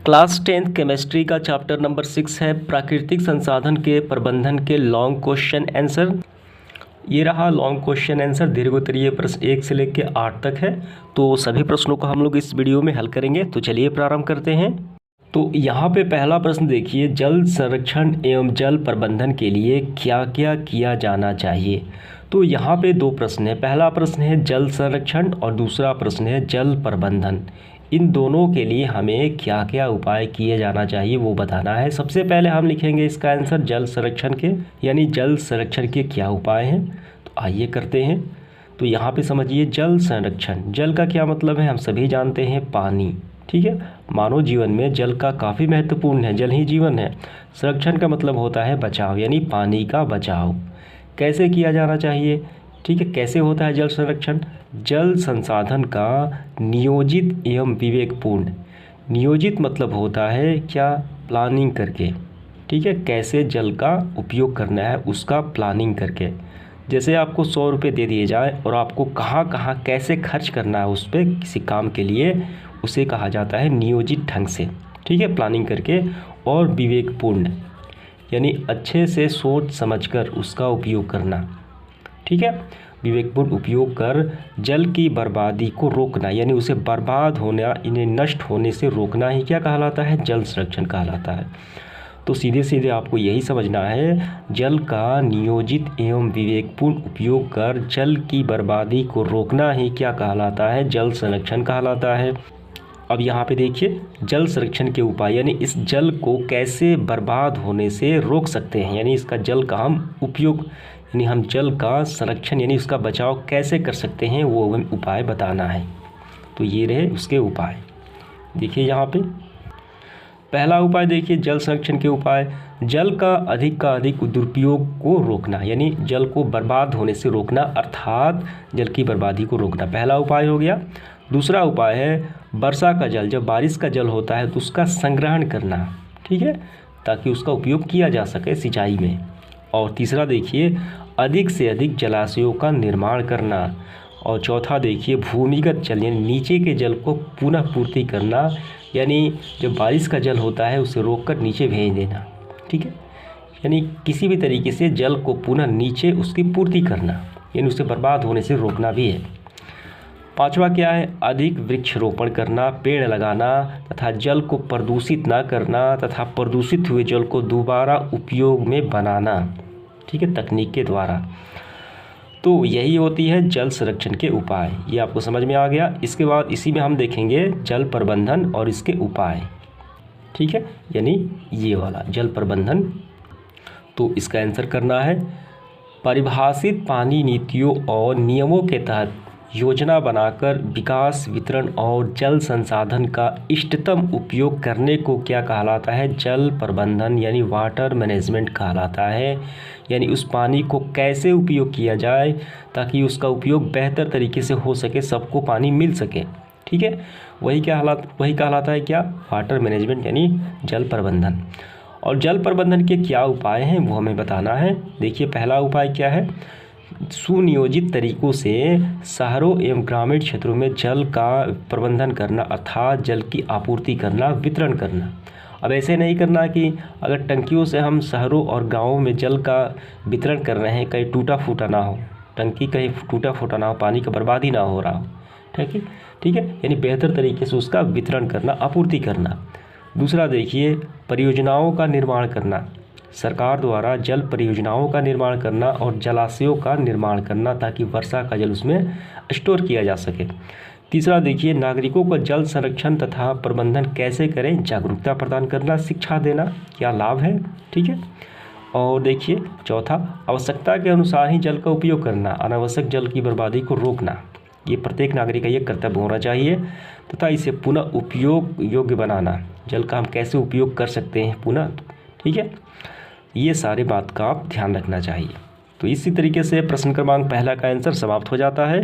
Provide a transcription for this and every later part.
Class 10th chemistry का chapter number 6 है प्राकृतिक संसाधन के प्रबंधन के लॉन्ग क्वेश्चन आंसर। ये रहा लॉन्ग क्वेश्चन आंसर। दीर्घोत्तरीय प्रश्न 1 से लेकर 8 तक है। तो सभी प्रश्नों को हम लोग इस वीडियो में हल करेंगे। तो चलिए प्रारंभ करते हैं। तो यहाँ पे पहला प्रश्न देखिए, जल संरक्षण एवं जल प्रबंधन के लिए क्या क्या किया जाना चाहिए। तो यहाँ पे दो प्रश्न है। पहला प्रश्न है जल संरक्षण और दूसरा प्रश्न है जल प्रबंधन। इन दोनों के लिए हमें क्या क्या उपाय किए जाना चाहिए वो बताना है। सबसे पहले हम लिखेंगे इसका आंसर जल संरक्षण के, यानी जल संरक्षण के क्या उपाय हैं। तो आइए करते हैं। तो यहाँ पे समझिए जल संरक्षण, जल का क्या मतलब है, हम सभी जानते हैं पानी। ठीक है, मानव जीवन में जल का काफ़ी महत्वपूर्ण है, जल ही जीवन है। संरक्षण का मतलब होता है बचाव, यानी पानी का बचाव। कैसे किया जाना चाहिए, ठीक है, कैसे होता है जल संरक्षण। जल संसाधन का नियोजित एवं विवेकपूर्ण, नियोजित मतलब होता है क्या, प्लानिंग करके। ठीक है, कैसे जल का उपयोग करना है उसका प्लानिंग करके। जैसे आपको 100 रुपये दे दिए जाए और आपको कहाँ कहाँ कैसे खर्च करना है उस पर किसी काम के लिए, उसे कहा जाता है नियोजित ढंग से। ठीक है, प्लानिंग करके। और विवेकपूर्ण यानी अच्छे से सोच समझकर उसका उपयोग करना। ठीक है, विवेकपूर्ण उपयोग कर जल की बर्बादी को रोकना, यानी उसे बर्बाद होना, इन्हें नष्ट होने से रोकना ही क्या कहलाता है, जल संरक्षण कहलाता है। तो सीधे सीधे आपको यही समझना है, जल का नियोजित एवं विवेकपूर्ण उपयोग कर जल की बर्बादी को रोकना ही क्या कहलाता है, जल संरक्षण कहलाता है। अब यहाँ पे देखिए जल संरक्षण के उपाय, यानी इस जल को कैसे बर्बाद होने से रोक सकते हैं, यानी इसका जल का हम उपयोग, यानी हम जल का संरक्षण यानी उसका बचाव कैसे कर सकते हैं वो उपाय बताना है। तो ये रहे उसके उपाय। देखिए यहाँ पे पहला उपाय देखिए जल संरक्षण के उपाय, जल का अधिक दुरुपयोग को रोकना, यानी जल को बर्बाद होने से रोकना, अर्थात जल की बर्बादी को रोकना, पहला उपाय हो गया। दूसरा उपाय है वर्षा का जल, जब बारिश का जल होता है तो उसका संग्रहण करना। ठीक है, ताकि उसका उपयोग किया जा सके सिंचाई में। और तीसरा देखिए अधिक से अधिक जलाशयों का निर्माण करना। और चौथा देखिए भूमिगत जल, यानी नीचे के जल को पुनः पूर्ति करना, यानी जब बारिश का जल होता है उसे रोककर नीचे भेज देना। ठीक है, यानी किसी भी तरीके से जल को पुनः नीचे उसकी पूर्ति करना, यानी उसे बर्बाद होने से रोकना भी है। पांचवा क्या है, अधिक वृक्षारोपण करना, पेड़ लगाना तथा जल को प्रदूषित ना करना तथा प्रदूषित हुए जल को दोबारा उपयोग में बनाना। ठीक है, तकनीक के द्वारा। तो यही होती है जल संरक्षण के उपाय। ये आपको समझ में आ गया। इसके बाद इसी में हम देखेंगे जल प्रबंधन और इसके उपाय। ठीक है, यानी ये वाला जल प्रबंधन। तो इसका आंसर करना है परिभाषित पानी नीतियों और नियमों के तहत योजना बनाकर विकास, वितरण और जल संसाधन का इष्टतम उपयोग करने को क्या कहलाता है, जल प्रबंधन यानी वाटर मैनेजमेंट कहलाता है। यानी उस पानी को कैसे उपयोग किया जाए ताकि उसका उपयोग बेहतर तरीके से हो सके, सबको पानी मिल सके। ठीक है, वही कहलाता है क्या, वाटर मैनेजमेंट यानी जल प्रबंधन। और जल प्रबंधन के क्या उपाय हैं वो हमें बताना है। देखिए पहला उपाय क्या है, सुनियोजित तरीकों से शहरों एवं ग्रामीण क्षेत्रों में जल का प्रबंधन करना, अर्थात जल की आपूर्ति करना, वितरण करना। अब ऐसे नहीं करना कि अगर टंकियों से हम शहरों और गांवों में जल का वितरण कर रहे हैं, कहीं टूटा फूटा ना हो, टंकी कहीं टूटा फूटा ना हो, पानी का बर्बादी ना हो रहा हो। ठीक है, यानी बेहतर तरीके से उसका वितरण करना, आपूर्ति करना। दूसरा देखिए परियोजनाओं का निर्माण करना, सरकार द्वारा जल परियोजनाओं का निर्माण करना और जलाशयों का निर्माण करना ताकि वर्षा का जल उसमें स्टोर किया जा सके। तीसरा देखिए नागरिकों को जल संरक्षण तथा प्रबंधन कैसे करें, जागरूकता प्रदान करना, शिक्षा देना, क्या लाभ है। ठीक है, और देखिए चौथा आवश्यकता के अनुसार ही जल का उपयोग करना, अनावश्यक जल की बर्बादी को रोकना। ये प्रत्येक नागरिक का ये कर्तव्य होना चाहिए तथा इसे पुनः उपयोग योग्य बनाना, जल का हम कैसे उपयोग कर सकते हैं पुनः। ठीक है, ये सारे बात का आप ध्यान रखना चाहिए। तो इसी तरीके से प्रश्न क्रमांक पहला का आंसर समाप्त हो जाता है।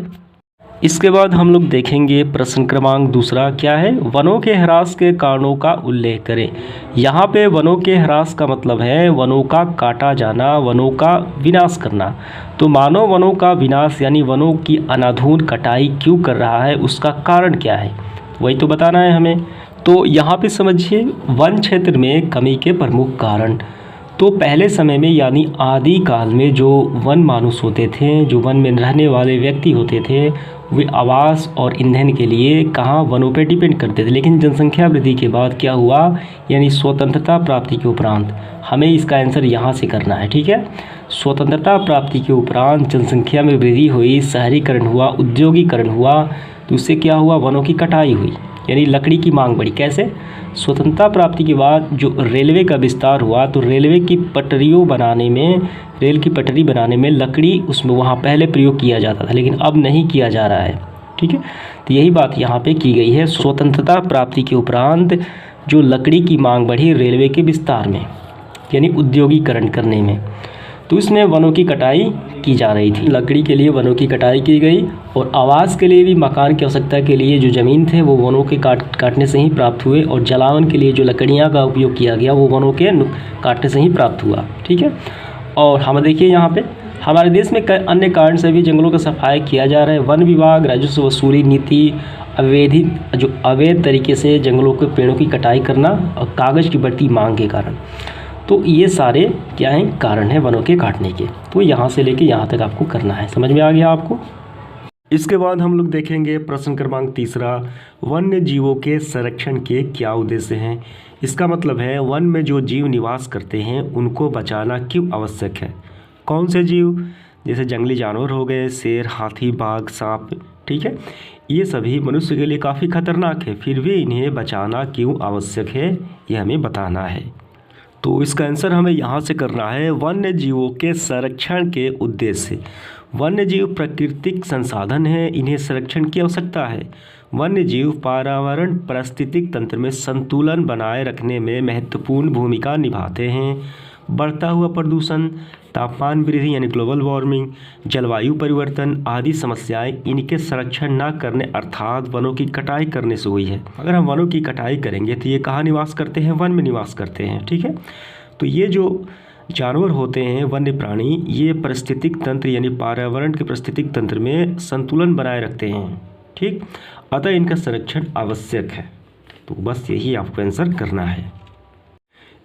इसके बाद हम लोग देखेंगे प्रश्न क्रमांक दूसरा क्या है, वनों के ह्रास के कारणों का उल्लेख करें। यहाँ पे वनों के ह्रास का मतलब है वनों का काटा जाना, वनों का विनाश करना। तो मानव वनों का विनाश यानी वनों की अनाधून कटाई क्यों कर रहा है, उसका कारण क्या है, वही तो बताना है हमें। तो यहाँ पे समझिए वन क्षेत्र में कमी के प्रमुख कारण। तो पहले समय में यानी आदि काल में जो वन मानुष होते थे, जो वन में रहने वाले व्यक्ति होते थे, वे आवास और ईंधन के लिए कहाँ वनों पर डिपेंड करते थे। लेकिन जनसंख्या वृद्धि के बाद क्या हुआ, यानी स्वतंत्रता प्राप्ति के उपरांत, हमें इसका आंसर यहाँ से करना है, ठीक है। स्वतंत्रता प्राप्ति के उपरांत जनसंख्या में वृद्धि हुई, शहरीकरण हुआ, उद्योगीकरण हुआ, तो उससे क्या हुआ, वनों की कटाई हुई, यानी लकड़ी की मांग बढ़ी। कैसे? स्वतंत्रता प्राप्ति के बाद जो रेलवे का विस्तार हुआ, तो रेलवे की पटरियों बनाने में, रेल की पटरी बनाने में लकड़ी उसमें वहाँ पहले प्रयोग किया जाता था, लेकिन अब नहीं किया जा रहा है, ठीक है। तो यही बात यहाँ पे की गई है, स्वतंत्रता प्राप्ति के उपरांत जो लकड़ी की मांग बढ़ी रेलवे के विस्तार में, यानी उद्योगीकरण करने में, तो इसमें वनों की कटाई की जा रही थी। लकड़ी के लिए वनों की कटाई की गई और आवास के लिए भी, मकान की आवश्यकता के लिए जो ज़मीन थे वो वनों के काटने से ही प्राप्त हुए, और जलावन के लिए जो लकड़ियाँ का उपयोग किया गया वो वनों के काटने से ही प्राप्त हुआ, ठीक है। और हम देखिए यहाँ पे हमारे देश में कई अन्य कारण से भी जंगलों का सफाई किया जा रहा है। वन विभाग, राजस्व वसूली नीति, अवैध तरीके से जंगलों के पेड़ों की कटाई करना और कागज़ की बढ़ती मांग के कारण, तो ये सारे क्या हैं, कारण हैं वनों के काटने के। तो यहाँ से लेके यहाँ तक आपको करना है, समझ में आ गया आपको। इसके बाद हम लोग देखेंगे प्रश्न क्रमांक 3, वन्य जीवों के संरक्षण के क्या उद्देश्य हैं। इसका मतलब है वन में जो जीव निवास करते हैं उनको बचाना क्यों आवश्यक है। कौन से जीव, जैसे जंगली जानवर हो गए, शेर, हाथी, बाघ, सांप, ठीक है, ये सभी मनुष्य के लिए काफ़ी खतरनाक है, फिर भी इन्हें बचाना क्यों आवश्यक है, ये हमें बताना है। तो इसका आंसर हमें यहाँ से करना है, वन्य जीवों के संरक्षण के उद्देश्य। वन्य जीव प्राकृतिक संसाधन है, इन्हें संरक्षण की आवश्यकता है। वन्य जीव पर्यावरण पारिस्थितिक तंत्र में संतुलन बनाए रखने में महत्वपूर्ण भूमिका निभाते हैं। बढ़ता हुआ प्रदूषण, तापमान वृद्धि यानी ग्लोबल वार्मिंग, जलवायु परिवर्तन आदि समस्याएं इनके संरक्षण न करने अर्थात वनों की कटाई करने से हुई है। अगर हम वनों की कटाई करेंगे तो ये कहाँ निवास करते हैं, वन में निवास करते हैं, ठीक है। तो ये जो जानवर होते हैं वन्य प्राणी, ये पारिस्थितिक तंत्र यानी पर्यावरण के पारिस्थितिक तंत्र में संतुलन बनाए रखते हैं, ठीक। अतः इनका संरक्षण आवश्यक है। तो बस यही आपको आंसर करना है।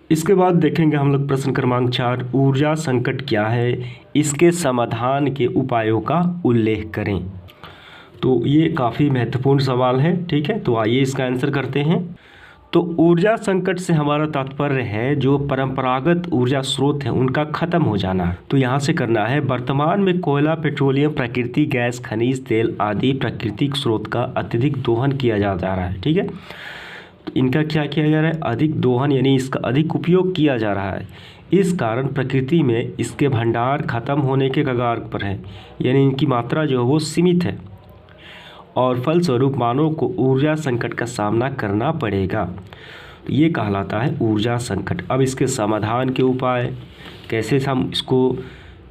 इसके बाद देखेंगे हम लोग प्रश्न क्रमांक 4, ऊर्जा संकट क्या है, इसके समाधान के उपायों का उल्लेख करें। तो ये काफ़ी महत्वपूर्ण सवाल है, ठीक है। तो आइए इसका आंसर करते हैं। तो ऊर्जा संकट से हमारा तात्पर्य है जो परंपरागत ऊर्जा स्रोत हैं उनका ख़त्म हो जाना। तो यहाँ से करना है, वर्तमान में कोयला, पेट्रोलियम, प्राकृतिक गैस, खनिज तेल आदि प्राकृतिक स्रोत का अत्यधिक दोहन किया जा रहा है, ठीक है। तो इनका क्या किया जा रहा है, अधिक दोहन यानी इसका अधिक उपयोग किया जा रहा है। इस कारण प्रकृति में इसके भंडार खत्म होने के कगार पर है, यानी इनकी मात्रा जो है वो सीमित है और फलस्वरूप मानव को ऊर्जा संकट का सामना करना पड़ेगा। ये कहलाता है ऊर्जा संकट। अब इसके समाधान के उपाय कैसे हम इसको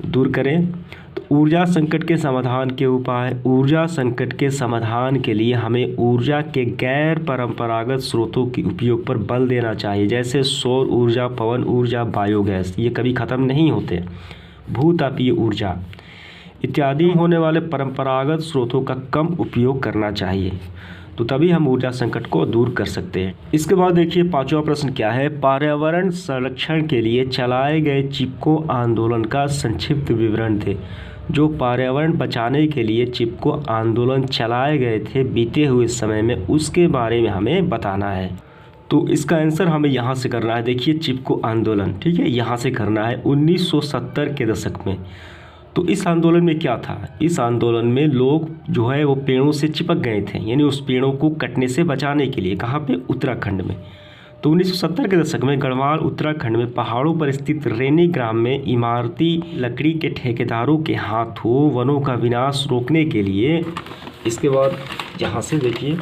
दूर करें। तो ऊर्जा संकट के समाधान के उपाय, ऊर्जा संकट के समाधान के लिए हमें ऊर्जा के गैर परंपरागत स्रोतों के उपयोग पर बल देना चाहिए, जैसे सौर ऊर्जा, पवन ऊर्जा, बायोगैस, ये कभी ख़त्म नहीं होते, भूतापीय ऊर्जा इत्यादि होने वाले परंपरागत स्रोतों का कम उपयोग करना चाहिए। तो तभी हम ऊर्जा संकट को दूर कर सकते हैं। इसके बाद देखिए 5वां प्रश्न क्या है, पर्यावरण संरक्षण के लिए चलाए गए चिपको आंदोलन का संक्षिप्त विवरण दे। जो पर्यावरण बचाने के लिए चिपको आंदोलन चलाए गए थे बीते हुए समय में, उसके बारे में हमें बताना है। तो इसका आंसर हमें यहाँ से करना है। देखिए चिपको आंदोलन, ठीक है, यहाँ से करना है 1970 के दशक में। तो इस आंदोलन में क्या था, इस आंदोलन में लोग जो है वो पेड़ों से चिपक गए थे, यानी उस पेड़ों को कटने से बचाने के लिए। कहाँ पे, उत्तराखंड में। तो 1970 के दशक में गढ़वाल उत्तराखंड में पहाड़ों पर स्थित रेनी ग्राम में इमारती लकड़ी के ठेकेदारों के हाथों वनों का विनाश रोकने के लिए, इसके बाद यहाँ से देखिए,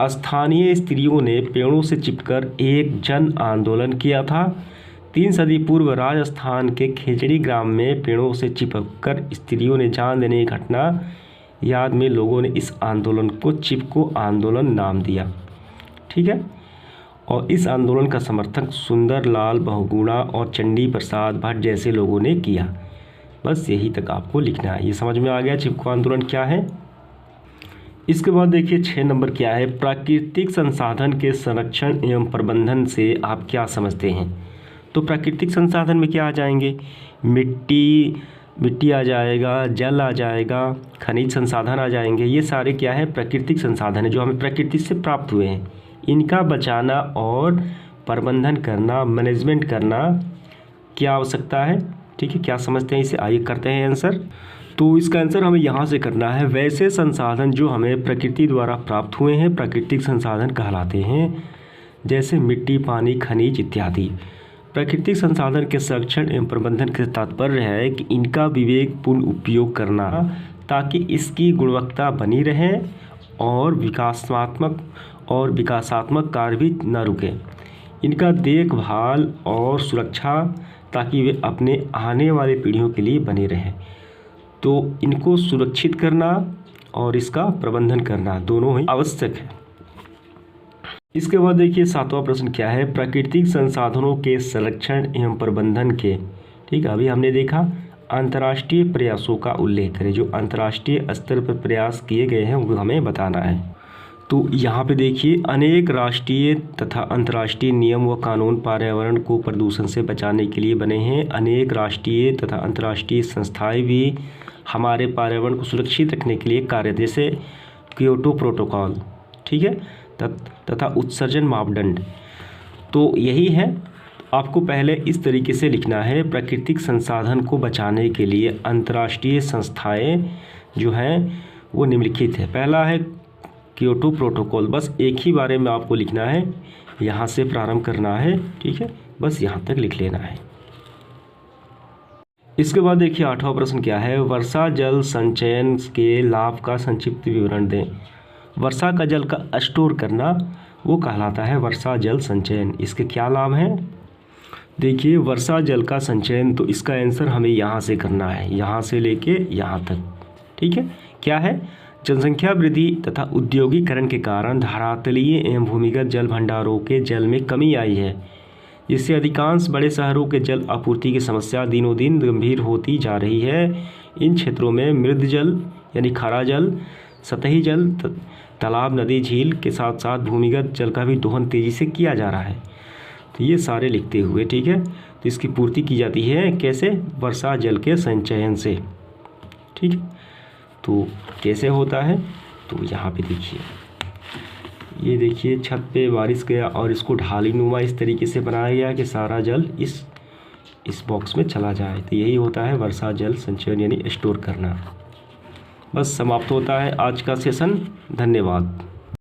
स्थानीय स्त्रियों ने पेड़ों से चिपकर एक जन आंदोलन किया था। 3 सदी पूर्व राजस्थान के खेजड़ी ग्राम में पेड़ों से चिपककर स्त्रियों ने जान देने की घटना याद में लोगों ने इस आंदोलन को चिपको आंदोलन नाम दिया, ठीक है। और इस आंदोलन का समर्थन सुंदरलाल बहुगुणा और चंडी प्रसाद भट्ट जैसे लोगों ने किया। बस यही तक आपको लिखना है। ये समझ में आ गया चिपको आंदोलन क्या है। इसके बाद देखिए 6 नंबर क्या है, प्राकृतिक संसाधन के संरक्षण एवं प्रबंधन से आप क्या समझते हैं। तो प्राकृतिक संसाधन में क्या आ जाएंगे, मिट्टी आ जाएगा, जल आ जाएगा, खनिज संसाधन आ जाएंगे। ये सारे क्या है, प्राकृतिक संसाधन है जो हमें प्रकृति से प्राप्त हुए हैं। इनका बचाना और प्रबंधन करना, मैनेजमेंट करना क्या आवश्यकता है। ठीक है, क्या समझते हैं इसे, आइए करते हैं आंसर। तो इसका आंसर हमें यहाँ से करना है, वैसे संसाधन जो हमें प्रकृति द्वारा प्राप्त हुए हैं प्राकृतिक संसाधन कहलाते हैं, जैसे मिट्टी, पानी, खनिज इत्यादि। प्राकृतिक संसाधन के संरक्षण एवं प्रबंधन के तात्पर्य है कि इनका विवेकपूर्ण उपयोग करना ताकि इसकी गुणवत्ता बनी रहे और विकासात्मक कार्य भी न रुके। इनका देखभाल और सुरक्षा ताकि वे अपने आने वाले पीढ़ियों के लिए बने रहें। तो इनको सुरक्षित करना और इसका प्रबंधन करना दोनों ही आवश्यक है। इसके बाद देखिए 7वां प्रश्न क्या है, प्राकृतिक संसाधनों के संरक्षण एवं प्रबंधन के, ठीक है, अभी हमने देखा अंतर्राष्ट्रीय प्रयासों का उल्लेख करें। जो अंतर्राष्ट्रीय स्तर पर प्रयास किए गए हैं वो हमें बताना है। तो यहाँ पे देखिए अनेक राष्ट्रीय तथा अंतर्राष्ट्रीय नियम व कानून पर्यावरण को प्रदूषण से बचाने के लिए बने हैं। अनेक राष्ट्रीय तथा अंतर्राष्ट्रीय संस्थाएं भी हमारे पर्यावरण को सुरक्षित रखने के लिए कार्य, जैसे क्योटो प्रोटोकॉल, ठीक है, तथा उत्सर्जन मापदंड। तो यही है, आपको पहले इस तरीके से लिखना है, प्राकृतिक संसाधन को बचाने के लिए अंतर्राष्ट्रीय संस्थाएं जो हैं वो निम्नलिखित है। पहला है क्योटो प्रोटोकॉल, बस एक ही बारे में आपको लिखना है, यहाँ से प्रारंभ करना है, ठीक है, बस यहाँ तक लिख लेना है। इसके बाद देखिए 8वां प्रश्न क्या है, वर्षा जल संचयन के लाभ का संक्षिप्त विवरण दें। वर्षा का जल का स्टोर करना वो कहलाता है वर्षा जल संचयन। इसके क्या लाभ हैं, देखिए वर्षा जल का संचयन, तो इसका आंसर हमें यहाँ से करना है, यहाँ से लेके यहाँ तक, ठीक है। क्या है, जनसंख्या वृद्धि तथा औद्योगिकरण के कारण धरातलीय एवं भूमिगत जल भंडारों के जल में कमी आई है, जिससे अधिकांश बड़े शहरों के जल आपूर्ति की समस्या दिनों दिन गंभीर होती जा रही है। इन क्षेत्रों में मृद जल यानी खारा जल, सतही जल, तालाब, नदी, झील के साथ साथ भूमिगत जल का भी दोहन तेज़ी से किया जा रहा है। तो ये सारे लिखते हुए, ठीक है, तो इसकी पूर्ति की जाती है कैसे, वर्षा जल के संचयन से, ठीक है। तो कैसे होता है, तो यहाँ पे देखिए, ये देखिए छत पे बारिश गया और इसको ढाली नुमा इस तरीके से बनाया गया कि सारा जल इस बॉक्स में चला जाए। तो यही होता है वर्षा जल संचयन यानी स्टोर करना। बस समाप्त होता है आज का सेशन। धन्यवाद।